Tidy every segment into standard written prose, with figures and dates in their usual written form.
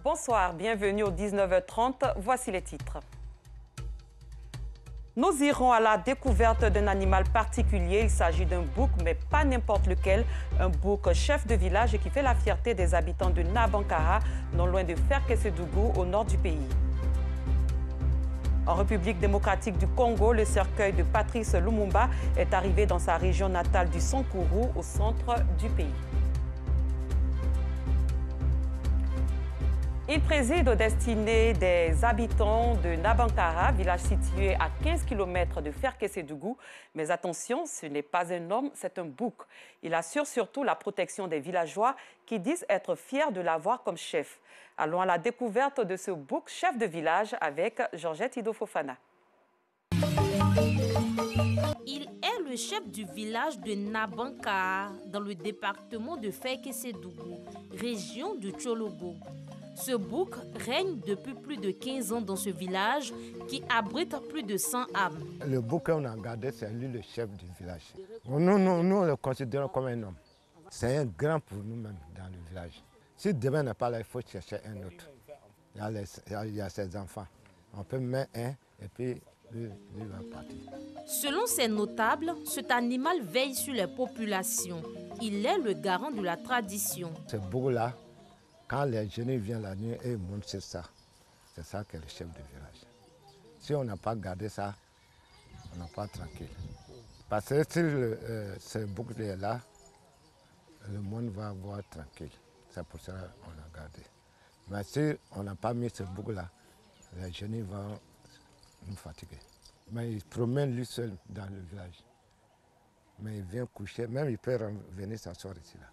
Bonsoir, bienvenue au 19h30. Voici les titres. Nous irons à la découverte d'un animal particulier. Il s'agit d'un bouc, mais pas n'importe lequel. Un bouc chef de village qui fait la fierté des habitants de Nabankara, non loin de Ferkessédougou, au nord du pays. En République démocratique du Congo, le cercueil de Patrice Lumumba est arrivé dans sa région natale du Sankuru, au centre du pays. Il préside aux destinées des habitants de Nabankara, village situé à 15 km de Ferkessédougou. Mais attention, ce n'est pas un homme, c'est un bouc. Il assure surtout la protection des villageois qui disent être fiers de l'avoir comme chef. Allons à la découverte de ce bouc chef de village avec Georgette Idofofana. Il est le chef du village de Nabankara, dans le département de Ferkessédougou, région du Tchologo. Ce bouc règne depuis plus de 15 ans dans ce village qui abrite plus de 100 âmes. Le bouc qu'on a gardé, c'est lui le chef du village. Nous le considérons comme un homme. C'est un grand pour nous-mêmes dans le village. Si demain n'est pas là, il faut chercher un autre. Il y a ses enfants. On peut mettre un et puis lui va partir. Selon ces notables, cet animal veille sur les populations. Il est le garant de la tradition. Ce bouc-là, quand les jeunes viennent la nuit et ils montent sur ça, c'est ça qui est le chef du village. Si on n'a pas gardé ça, on n'est pas tranquille. Parce que si ce bouc est là, le monde va avoir tranquille. C'est pour ça qu'on l'a gardé. Mais si on n'a pas mis ce bouc-là, les jeunes vont nous fatiguer. Mais il promène lui seul dans le village. Mais il vient coucher, même il peut venir s'asseoir ici. Là.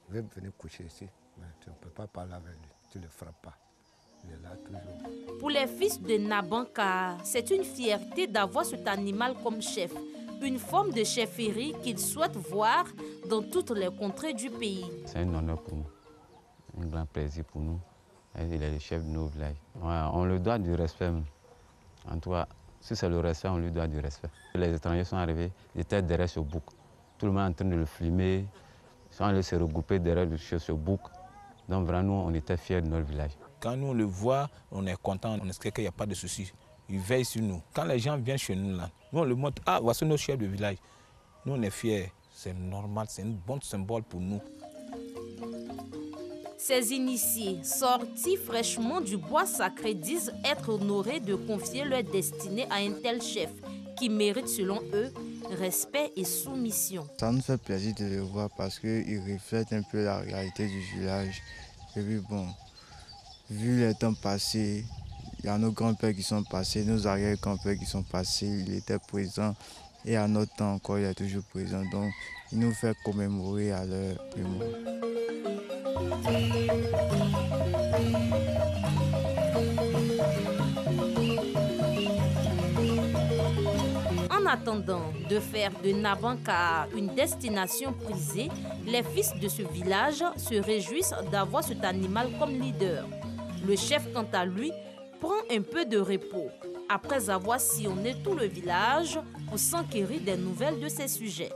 Il veut venir coucher ici. Mais tu ne peux pas parler avec lui, tu ne le frappes pas. Il est là toujours. Pour les fils de Nabankara, c'est une fierté d'avoir cet animal comme chef. Une forme de chefferie qu'ils souhaitent voir dans toutes les contrées du pays. C'est un honneur pour nous, un grand plaisir pour nous. Il est le chef de nos villages. Ouais, on lui doit du respect. En tout cas, si c'est le respect, on lui doit du respect. Les étrangers sont arrivés, ils étaient derrière ce bouc. Tout le monde est en train de le filmer. Ils sont allés se regrouper derrière ce bouc. Donc vraiment, nous, on était fiers de notre village. Quand nous le voit, on est content, on espère qu'il n'y a pas de soucis. Il veille sur nous. Quand les gens viennent chez nous, là, nous on le montre, ah, voici notre chef de village. Nous, on est fiers. C'est normal, c'est un bon symbole pour nous. Ces initiés, sortis fraîchement du bois sacré, disent être honorés de confier leur destinée à un tel chef qui mérite, selon eux, respect et soumission. Ça nous fait plaisir de le voir parce qu'il reflète un peu la réalité du village. Et puis bon, vu les temps passés, il y a nos grands-pères qui sont passés, nos arrière-grands-pères qui sont passés, il était présent. Et à notre temps encore, il est toujours présent. Donc, il nous fait commémorer à leur mémoire. En attendant de faire de Nabankara une destination prisée, les fils de ce village se réjouissent d'avoir cet animal comme leader. Le chef, quant à lui, prend un peu de repos après avoir sillonné tout le village pour s'enquérir des nouvelles de ses sujets.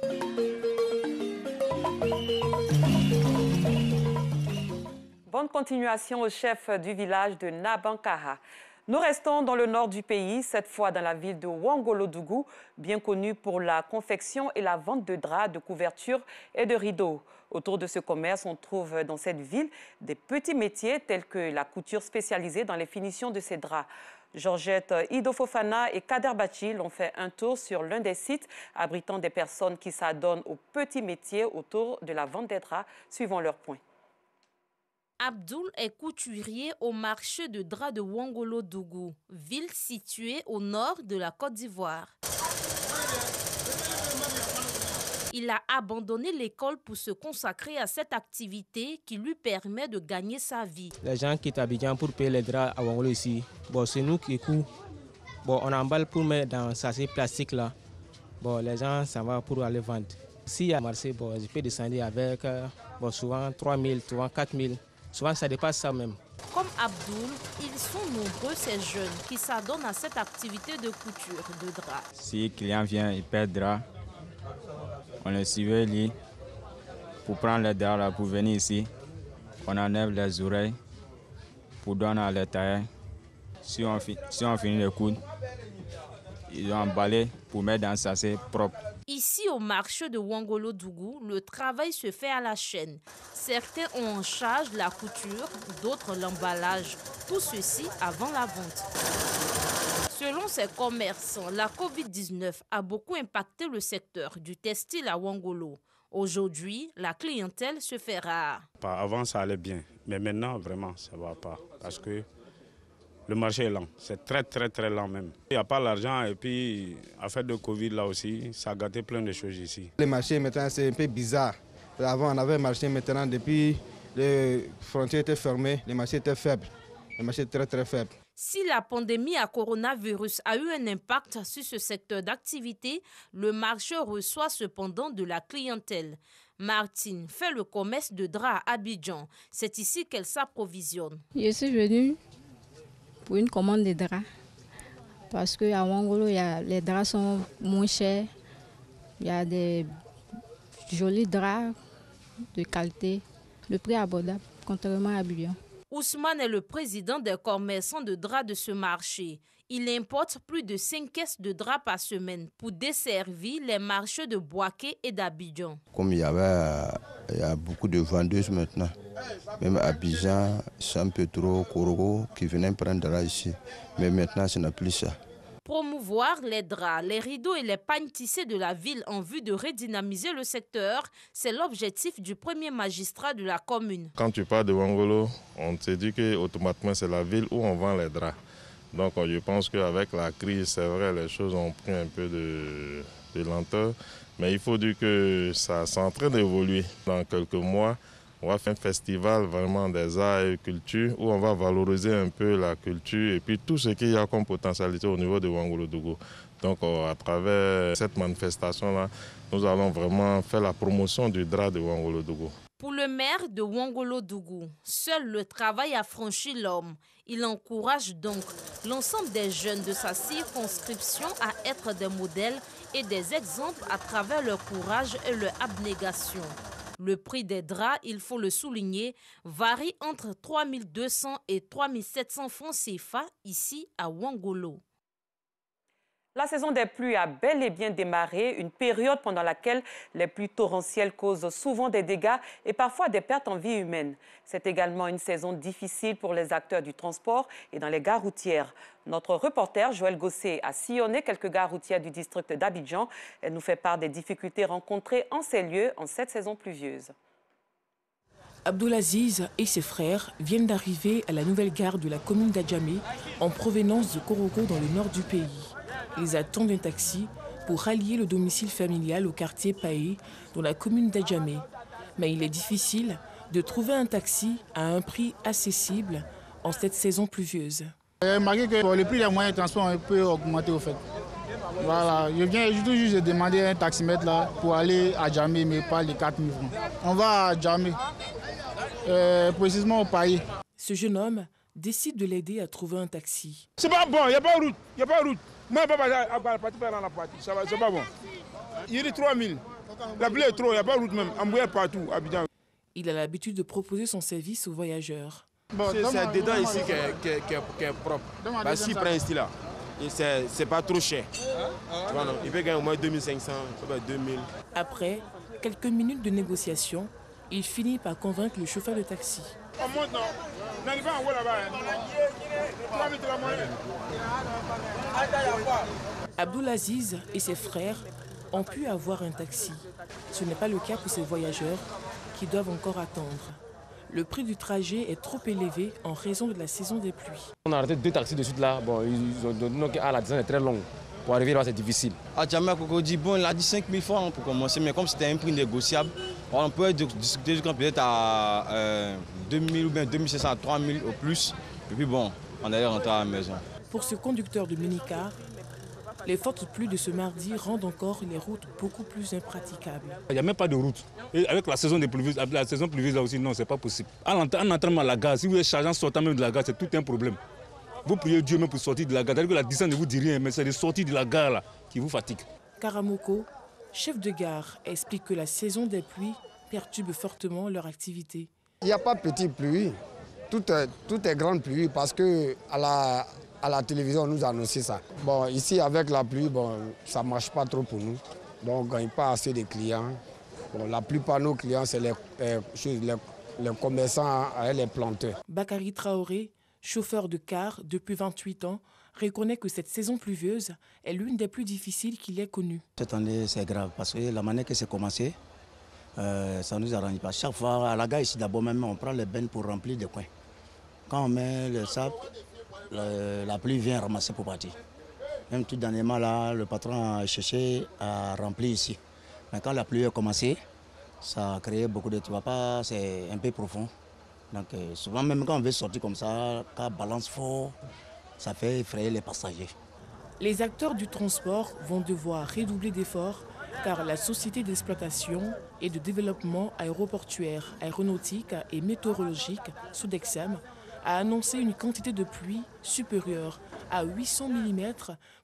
Bonne continuation au chef du village de Nabankara. Nous restons dans le nord du pays, cette fois dans la ville de Wangolodougou, bien connue pour la confection et la vente de draps, de couvertures et de rideaux. Autour de ce commerce, on trouve dans cette ville des petits métiers tels que la couture spécialisée dans les finitions de ces draps. Georgette Idofofana et Kader Bachil ont fait un tour sur l'un des sites abritant des personnes qui s'adonnent aux petits métiers autour de la vente des draps, suivant leur point. Abdoul est couturier au marché de draps de Wangolodougou, ville située au nord de la Côte d'Ivoire. Il a abandonné l'école pour se consacrer à cette activité qui lui permet de gagner sa vie. Les gens quittent Abidjan pour payer les draps à Wangolo ici. Bon, c'est nous qui coupons. Bon, on emballe pour mettre dans sachet plastique là. Bon, les gens s'en vont pour aller vendre. S'il y a marché, bon, je peux descendre avec souvent 3 000, souvent 4 000. Souvent, ça dépasse ça même. Comme Abdoul, ils sont nombreux ces jeunes qui s'adonnent à cette activité de couture de draps. Si le client vient, il perd le drap, on le suit pour prendre le drap là, pour venir ici. On enlève les oreilles pour donner à les tailleurs. Si on finit les coudes, ils ont emballé pour mettre dans ça, c'est propre. Ici, au marché de Ouangolo-Dougou, le travail se fait à la chaîne. Certains ont en charge la couture, d'autres l'emballage. Tout ceci avant la vente. Selon ces commerçants, la Covid-19 a beaucoup impacté le secteur du textile à Ouangolo. Aujourd'hui, la clientèle se fait rare. Avant, ça allait bien, mais maintenant, vraiment, ça ne va pas. Parce que le marché est lent, c'est très lent même. Il n'y a pas l'argent et puis, à fait de Covid là aussi, ça a gâté plein de choses ici. Le marché maintenant, c'est un peu bizarre. Avant, on avait un marché, maintenant, depuis les frontières étaient fermées, le marché était faible. Le marché est très faible. Si la pandémie à coronavirus a eu un impact sur ce secteur d'activité, le marché reçoit cependant de la clientèle. Martine fait le commerce de draps à Abidjan. C'est ici qu'elle s'approvisionne. Je suis venue pour une commande de draps. Parce qu'à Ouangolo, les draps sont moins chers. Il y a des jolis draps de qualité. Le prix est abordable, contrairement à Abidjan. Ousmane est le président des commerçants de draps de ce marché. Il importe plus de 5 caisses de draps par semaine pour desservir les marchés de Bouaké et d'Abidjan. Comme il y a beaucoup de vendeuses maintenant, même à Abidjan, c'est un peu trop Korogo qui venaient prendre draps ici. Mais maintenant, ce n'est plus ça. Promouvoir les draps, les rideaux et les pagnes tissées de la ville en vue de redynamiser le secteur, c'est l'objectif du premier magistrat de la commune. Quand tu pars de Ouangolo, on te dit qu'automatiquement c'est la ville où on vend les draps. Donc je pense qu'avec la crise, c'est vrai, les choses ont pris un peu de lenteur. Mais il faut dire que ça est en train d'évoluer. Dans quelques mois, on va faire un festival vraiment des arts et culture où on va valoriser un peu la culture et puis tout ce qu'il y a comme potentialité au niveau de Ouangolo-Dougou. Donc à travers cette manifestation-là, nous allons vraiment faire la promotion du drap de Ouangolo-Dougou. Pour le maire de Ouangolo-Dougou, seul le travail a franchi l'homme. Il encourage donc l'ensemble des jeunes de sa circonscription à être des modèles et des exemples à travers leur courage et leur abnégation. Le prix des draps, il faut le souligner, varie entre 3 200 et 3 700 francs CFA ici à Ouangolo. La saison des pluies a bel et bien démarré, une période pendant laquelle les pluies torrentielles causent souvent des dégâts et parfois des pertes en vie humaine. C'est également une saison difficile pour les acteurs du transport et dans les gares routières. Notre reporter Joël Gossé a sillonné quelques gares routières du district d'Abidjan. Elle nous fait part des difficultés rencontrées en ces lieux en cette saison pluvieuse. Abdoulaziz et ses frères viennent d'arriver à la nouvelle gare de la commune d'Adjamé en provenance de Korogo dans le nord du pays. Ils attendent un taxi pour rallier le domicile familial au quartier Paé dans la commune d'Adjamé. Mais il est difficile de trouver un taxi à un prix accessible en cette saison pluvieuse. J'ai remarqué que le prix des moyens de transport peut augmenter au fait. Voilà, je viens juste de demander un taximètre là pour aller à Adjamé, mais pas les 4 000 francs. On va à Adjamé, précisément au Paé. Ce jeune homme décide de l'aider à trouver un taxi. C'est pas bon, il n'y a pas de route, il n'y a pas de route. Moi, je ne peux pas partir faire dans la partie, c'est pas bon. Il dit 3 000. La pluie est trop, il n'y a pas de route même, embouillé partout, Abidjan. Il a l'habitude de proposer son service aux voyageurs. C'est dedans ici qui est propre. Bah, s'il prend ici là, c'est pas trop cher. Voilà, il peut gagner au moins 2500, 2000. Après quelques minutes de négociation, il finit par convaincre le chauffeur de taxi. On monte, non? On n'arrive pas en haut là-bas. Abdoulaziz et ses frères ont pu avoir un taxi. Ce n'est pas le cas pour ces voyageurs qui doivent encore attendre. Le prix du trajet est trop élevé en raison de la saison des pluies. On a arrêté 2 taxis de suite là. Bon, ils ont donné que la distance est très longue. Pour arriver là, c'est difficile. Adjamé Koko dit bon, il a dit 5 000 francs pour commencer, mais comme c'était un prix négociable, on peut discuter peut-être à 2 000 ou bien 2 500 à 3 000 au plus. Et puis bon, on allait rentrer à la maison. Pour ce conducteur de minicar, les fortes pluies de ce mardi rendent encore les routes beaucoup plus impraticables. Il n'y a même pas de route. Et avec la saison pluvieuse là aussi, non, c'est pas possible. En entrant à la gare, si vous êtes chargé en sortant même de la gare, c'est tout un problème. Vous priez Dieu même pour sortir de la gare. C'est-à-dire que la distance ne vous dit rien, mais c'est de sortir de la gare là qui vous fatigue. Karamoko, chef de gare, explique que la saison des pluies perturbe fortement leur activité. Il n'y a pas de petite pluie. Tout est grande pluie parce que à la télévision, on nous a annoncé ça. Bon, ici, avec la pluie, bon, ça ne marche pas trop pour nous. Donc, on ne gagne pas assez de clients. Bon, la plupart de nos clients, c'est les commerçants et les planteurs. Bakary Traoré, chauffeur de car depuis 28 ans, reconnaît que cette saison pluvieuse est l'une des plus difficiles qu'il ait connues. Cette année, c'est grave parce que la manière que c'est commencé, ça ne nous arrange pas. Chaque fois, à la gare ici, d'abord même, on prend les bennes pour remplir des coins. Quand on met le sable, la pluie vient ramasser pour partir. Même tout dernièrement, là, le patron a cherché à remplir ici. Mais quand la pluie a commencé, ça a créé beaucoup de... Tu vois pas, c'est un peu profond. Donc souvent, même quand on veut sortir comme ça, quand on balance fort, ça fait effrayer les passagers. Les acteurs du transport vont devoir redoubler d'efforts car la société d'exploitation et de développement aéroportuaire, aéronautique et météorologique, Sodexam, a annoncé une quantité de pluie supérieure à 800 mm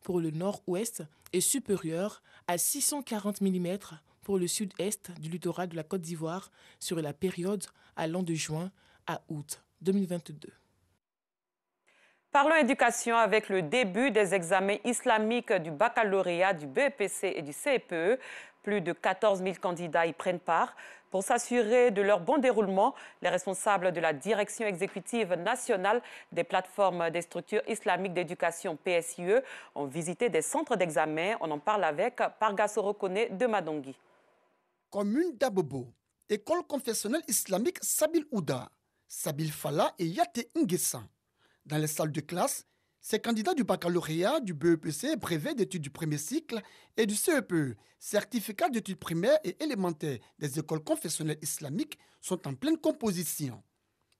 pour le nord-ouest et supérieure à 640 mm pour le sud-est du littoral de la Côte d'Ivoire sur la période allant de juin à août 2022. Parlons éducation avec le début des examens islamiques du baccalauréat, du BEPC et du CEPE. Plus de 14 000 candidats y prennent part. Pour s'assurer de leur bon déroulement, les responsables de la Direction exécutive nationale des plateformes des structures islamiques d'éducation PSIE ont visité des centres d'examen. On en parle avec Parga Sorokone de Madongui. Commune d'Abobo, école confessionnelle islamique Sabil Ouda, Sabil Fala et Yate Nguessan. Dans les salles de classe, ces candidats du baccalauréat, du BEPC, brevet d'études du premier cycle, et du CEPE, certificat d'études primaires et élémentaires des écoles confessionnelles islamiques, sont en pleine composition.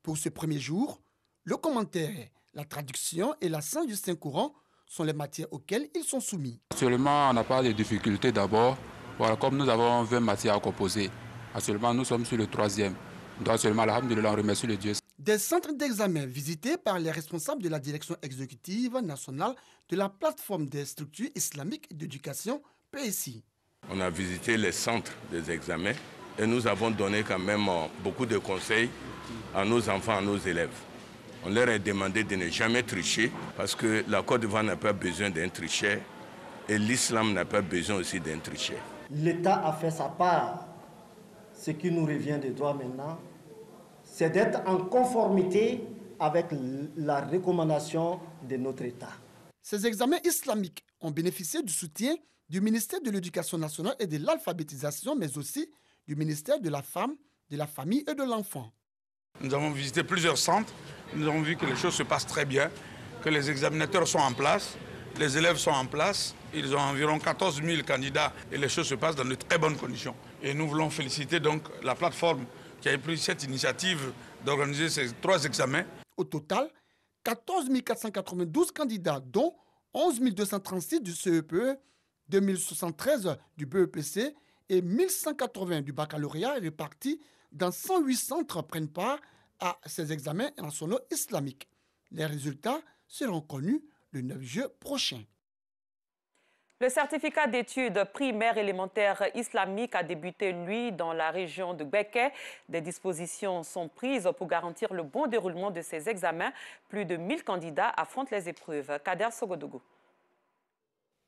Pour ce premier jour, le commentaire, la traduction et la science du Saint-Courant sont les matières auxquelles ils sont soumis. Actuellement, on n'a pas de difficultés d'abord. Voilà, comme nous avons 20 matières à composer, actuellement nous sommes sur le 3e. Donc seulement, alhamdulillah, on remercie le Dieu. Des centres d'examen visités par les responsables de la Direction exécutive nationale de la plateforme des structures islamiques d'éducation PSI. On a visité les centres des examens et nous avons donné quand même beaucoup de conseils à nos enfants, à nos élèves. On leur a demandé de ne jamais tricher parce que la Côte d'Ivoire n'a pas besoin d'un tricheur et l'islam n'a pas besoin aussi d'un tricheur. L'État a fait sa part. Ce qui nous revient de droit maintenant, c'est d'être en conformité avec la recommandation de notre État. Ces examens islamiques ont bénéficié du soutien du ministère de l'Éducation nationale et de l'alphabétisation, mais aussi du ministère de la Femme, de la Famille et de l'Enfant. Nous avons visité plusieurs centres, nous avons vu que les choses se passent très bien, que les examinateurs sont en place, les élèves sont en place, ils ont environ 14 000 candidats et les choses se passent dans de très bonnes conditions. Et nous voulons féliciter donc la plateforme qui a pris cette initiative d'organiser ces 3 examens. Au total, 14 492 candidats, dont 11 236 du CEPE, 2073 du BEPC et 1180 du baccalauréat répartis dans 108 centres prennent part à ces examens nationaux islamiques. Les résultats seront connus le 9 juillet prochain. Le certificat d'études primaires élémentaires islamiques a débuté, lui, dans la région de Béké. Des dispositions sont prises pour garantir le bon déroulement de ces examens. Plus de 1000 candidats affrontent les épreuves. Kader Sogodougou.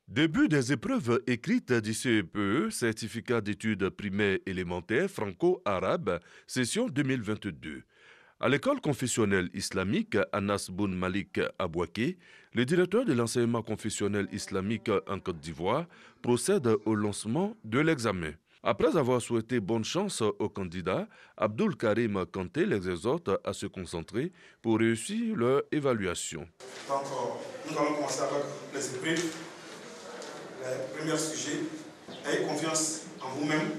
Début des épreuves écrites du CEPE, certificat d'études primaires élémentaires franco-arabe, session 2022. À l'école confessionnelle islamique Anas Boun Malik à Bouaké, le directeur de l'enseignement confessionnel islamique en Côte d'Ivoire procède au lancement de l'examen. Après avoir souhaité bonne chance aux candidats, Abdul Karim Kanté les exhorte à se concentrer pour réussir leur évaluation. Donc, nous allons commencer avec les épreuves. Les premiers sujets, ayez confiance en vous-même,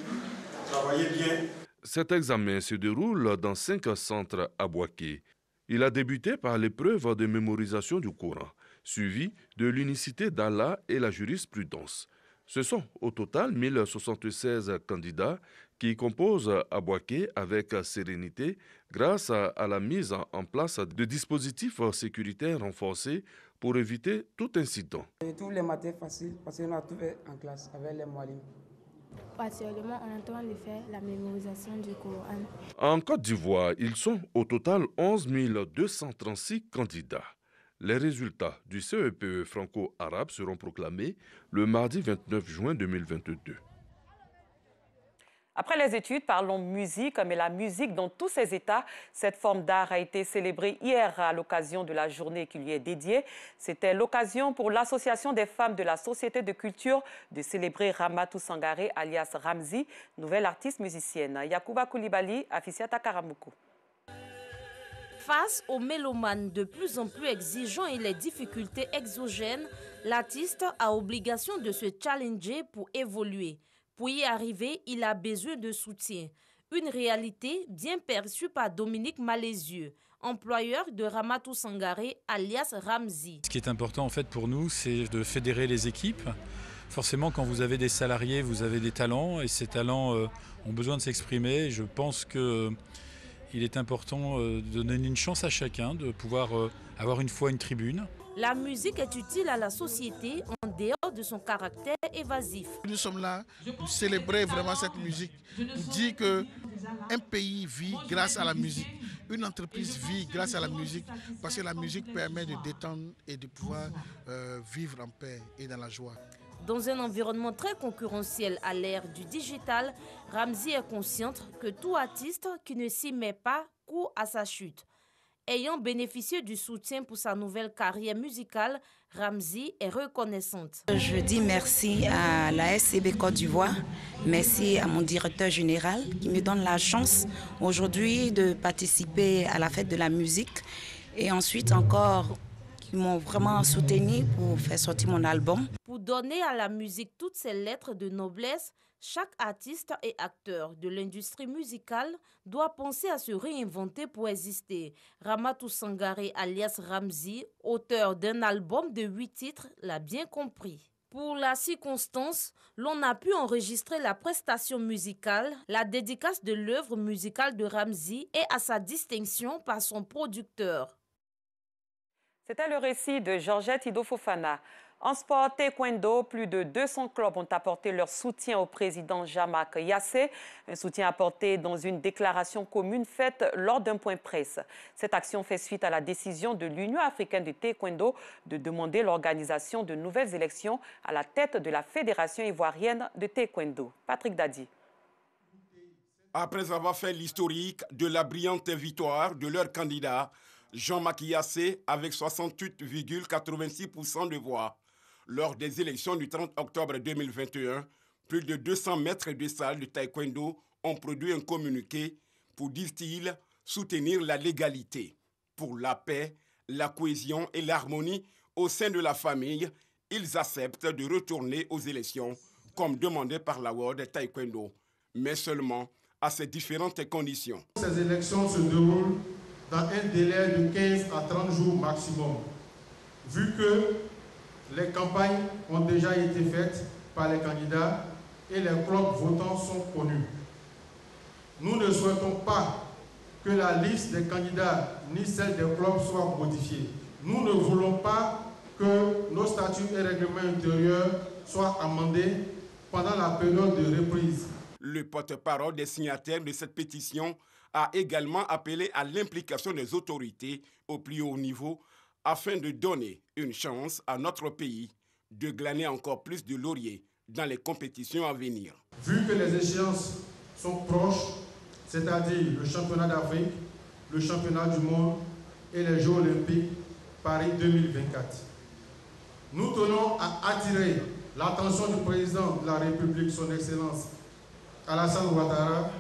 travaillez bien. Cet examen se déroule dans 5 centres à Bouaké. Il a débuté par l'épreuve de mémorisation du Coran, suivi de l'unicité d'Allah et la jurisprudence. Ce sont au total 1076 candidats qui composent à Bouaké avec sérénité grâce à la mise en place de dispositifs sécuritaires renforcés pour éviter tout incident. Tous les matières faciles parce qu'on a tout fait en classe avec les moyens. Actuellement, on est en train de faire la mémorisation du Coran. En Côte d'Ivoire, ils sont au total 11 236 candidats. Les résultats du CEPE franco-arabe seront proclamés le mardi 29 juin 2022. Après les études, parlons musique, mais la musique dans tous ses états. Cette forme d'art a été célébrée hier à l'occasion de la journée qui lui est dédiée. C'était l'occasion pour l'Association des femmes de la Société de culture de célébrer Ramatou Sangaré, alias Ramzi, nouvelle artiste musicienne. Yacouba Koulibaly, Afisiata Karamoukou. Face aux mélomanes de plus en plus exigeants et les difficultés exogènes, l'artiste a obligation de se challenger pour évoluer. Pour y arriver, il a besoin de soutien. Une réalité bien perçue par Dominique Malézieux, employeur de Ramatou Sangaré, alias Ramzi. Ce qui est important en fait pour nous, c'est de fédérer les équipes. Forcément, quand vous avez des salariés, vous avez des talents et ces talents ont besoin de s'exprimer. Je pense qu'il est important de donner une chance à chacun, de pouvoir avoir une fois une tribune. La musique est utile à la société en dehors de son caractère évasif. Nous sommes là pour célébrer vraiment cette musique, pour dire qu'un pays vit grâce à la musique, une entreprise vit grâce à la musique, parce que la musique permet de détendre et de pouvoir vivre en paix et dans la joie. Dans un environnement très concurrentiel à l'ère du digital, Ramzi est consciente que tout artiste qui ne s'y met pas court à sa chute. Ayant bénéficié du soutien pour sa nouvelle carrière musicale, Ramzi est reconnaissante. Je dis merci à la SCB Côte d'Ivoire, merci à mon directeur général qui me donne la chance aujourd'hui de participer à la fête de la musique et ensuite encore qui m'ont vraiment soutenu pour faire sortir mon album. Pour donner à la musique toutes ses lettres de noblesse, chaque artiste et acteur de l'industrie musicale doit penser à se réinventer pour exister. Ramatou Sangaré, alias Ramzi, auteur d'un album de 8 titres, l'a bien compris. Pour la circonstance, l'on a pu enregistrer la prestation musicale, la dédicace de l'œuvre musicale de Ramzi et à sa distinction par son producteur. C'était le récit de Georgette Ido Fofana. En sport taekwondo, plus de 200 clubs ont apporté leur soutien au président Jean-Marc Yassé. Un soutien apporté dans une déclaration commune faite lors d'un point presse. Cette action fait suite à la décision de l'Union africaine de taekwondo de demander l'organisation de nouvelles élections à la tête de la Fédération ivoirienne de taekwondo. Patrick Dadi. Après avoir fait l'historique de la brillante victoire de leur candidat, Jean-Marc Yassé avec 68,86% de voix. Lors des élections du 30 octobre 2021, plus de 200 maîtres de salle de taekwondo ont produit un communiqué pour, disent-ils, soutenir la légalité. Pour la paix, la cohésion et l'harmonie au sein de la famille, ils acceptent de retourner aux élections comme demandé par la World Taekwondo, mais seulement à ces différentes conditions. Ces élections se déroulent dans un délai de 15 à 30 jours maximum, vu que les campagnes ont déjà été faites par les candidats et les clubs votants sont connus. Nous ne souhaitons pas que la liste des candidats ni celle des clubs soient modifiées. Nous ne voulons pas que nos statuts et règlements intérieurs soient amendés pendant la période de reprise. Le porte-parole des signataires de cette pétition a également appelé à l'implication des autorités au plus haut niveau afin de donner une chance à notre pays de glaner encore plus de lauriers dans les compétitions à venir. Vu que les échéances sont proches, c'est-à-dire le championnat d'Afrique, le championnat du monde et les Jeux olympiques Paris 2024, nous tenons à attirer l'attention du président de la République, son Excellence Alassane Ouattara,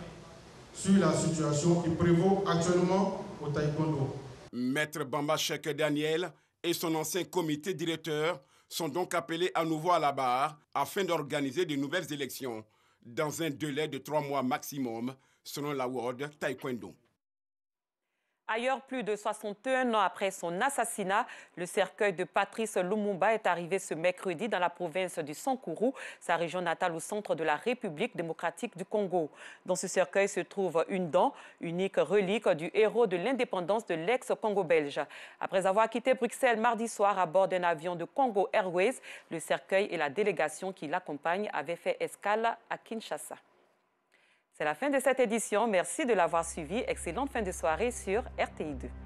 sur la situation qui prévaut actuellement au taekwondo. Maître Bamba Cheikh Daniel et son ancien comité directeur sont donc appelés à nouveau à la barre afin d'organiser de nouvelles élections dans un délai de 3 mois maximum selon la World Taekwondo. Ailleurs, plus de 61 ans après son assassinat, le cercueil de Patrice Lumumba est arrivé ce mercredi dans la province du Sankuru, sa région natale au centre de la République démocratique du Congo. Dans ce cercueil se trouve une dent, unique relique du héros de l'indépendance de l'ex-Congo belge. Après avoir quitté Bruxelles mardi soir à bord d'un avion de Congo Airways, le cercueil et la délégation qui l'accompagne avaient fait escale à Kinshasa. C'est la fin de cette édition. Merci de l'avoir suivi. Excellente fin de soirée sur RTI2.